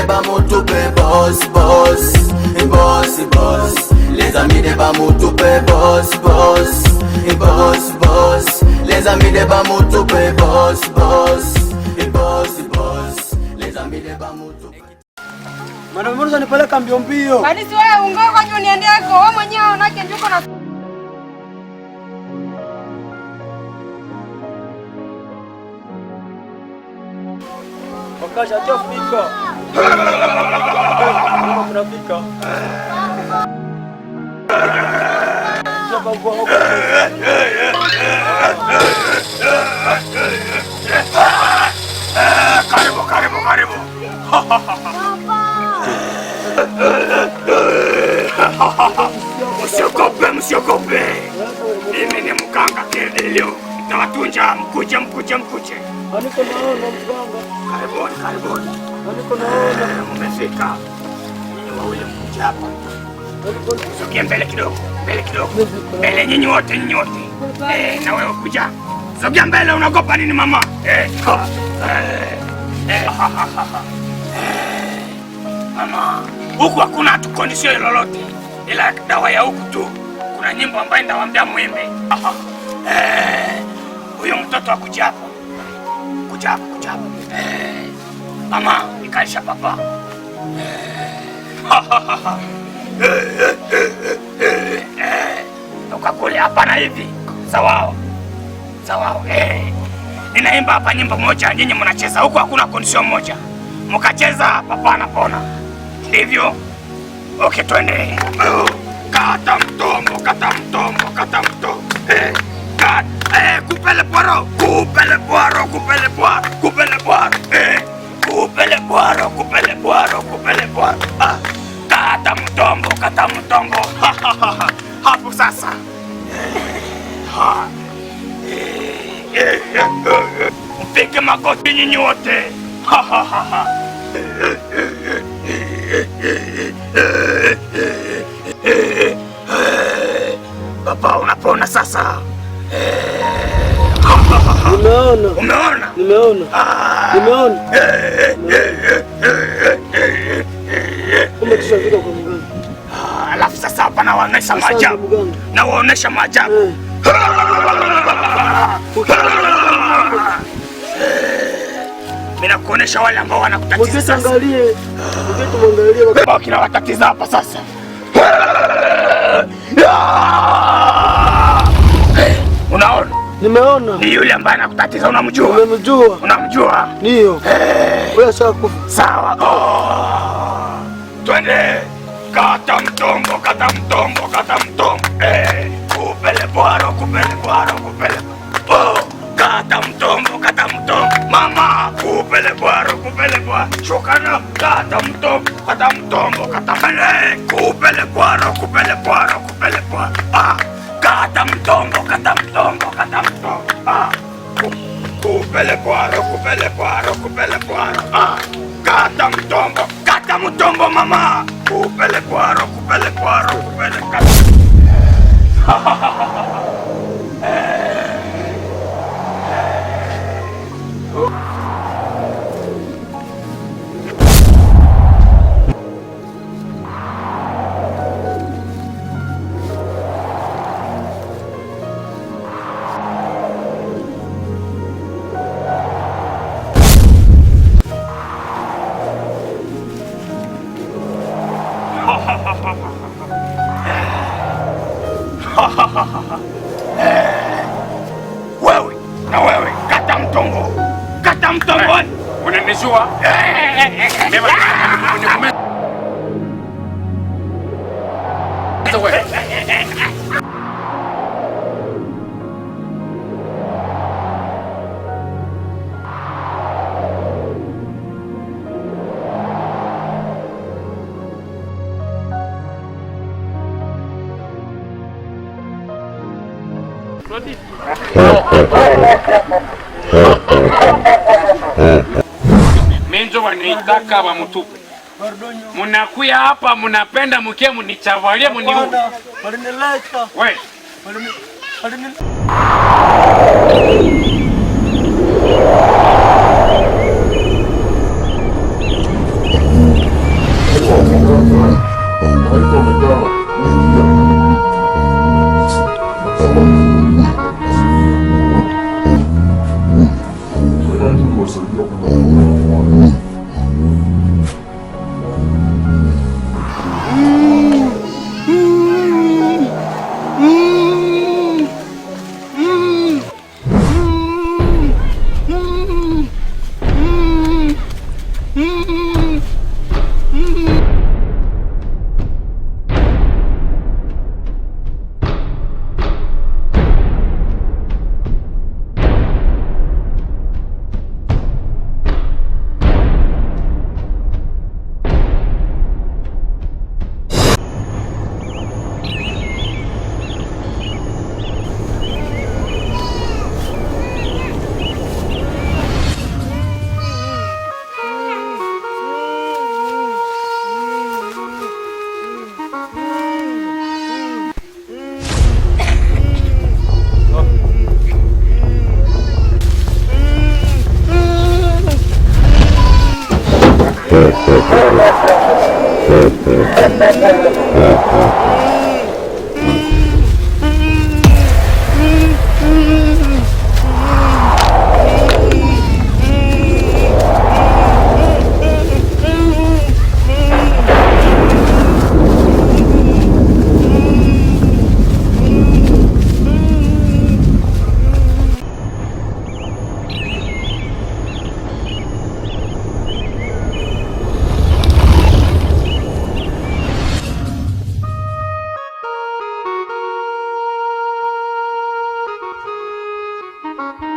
de Bamoutoupé, boss. Les amis de Bamoutoupé, boss. Les amis de Bamoutoupé, boss. Les amis de Bamoutoupé. Madam Murza nipeleka mbio mbio. Bali si wewe ungoka nyo niendeko, wewe mwenyewe unake njuko na Wakasha chofika. Tunafika. Karibu. Msiogope. Mimi ni mganga Kirdelio. Nitawatunja mkuje. Aniko naona mganga. Karibuni. Aniko naona. Mmefika. Nyinyi wawili mkuje hapa. Sogea mbele kidogo. Mbele nyinyi wote. Na wewe kuja. Sogea mbele, unaogopa nini mama? Mama, huku hakuna tukondisio lolote. Ila dawa ya huku tu. Kuna nyimbo ambayo ndawaambia muimbe. Huyo mtoto akuja hapa. Kuja hapa. Mama, nikaisha papa. Toka kule hapa na hivi. Sawa. Ninaimba hapa nyimbo moja, nyinyi mnacheza. Huku hakuna kondisio moja. Mkacheza papa anapona. Ndivyo? Okay, twende. Kata mtombo. Kupele poiro. Kata mtombo. Hapo sasa. Mpige magoti nyinyi wote. Papa, unapona sasa. Umeona? Nimeona. Umekishafika kwa mganga. Alafu sasa hapa nawaonesha maajabu. Mimi nakuonesha wale ambao wanakutatiza sasa. Mwangalie Kina watatiza hapa sasa. Unaona? Nimeona. Ni yule ambaye anakutatiza, unamjua? Unamjua? Ndio. Wewe sawa. Twende. Kata mtombo. Kupele bwaro. Kata mtombo. Mama, kupele bwaro. Shukana. Kata mtombo. Kupele bwaro. Kata mtombo. Kupele bwaro. Kata mtombo mama. Kupele bwaro. Wewe kata mtombo. Unanijua? Menjo wanaitaka Bamoutoupé. Munakuya hapa munapenda mke munichavalia muniu. Walinileta. Wewe. Thank you.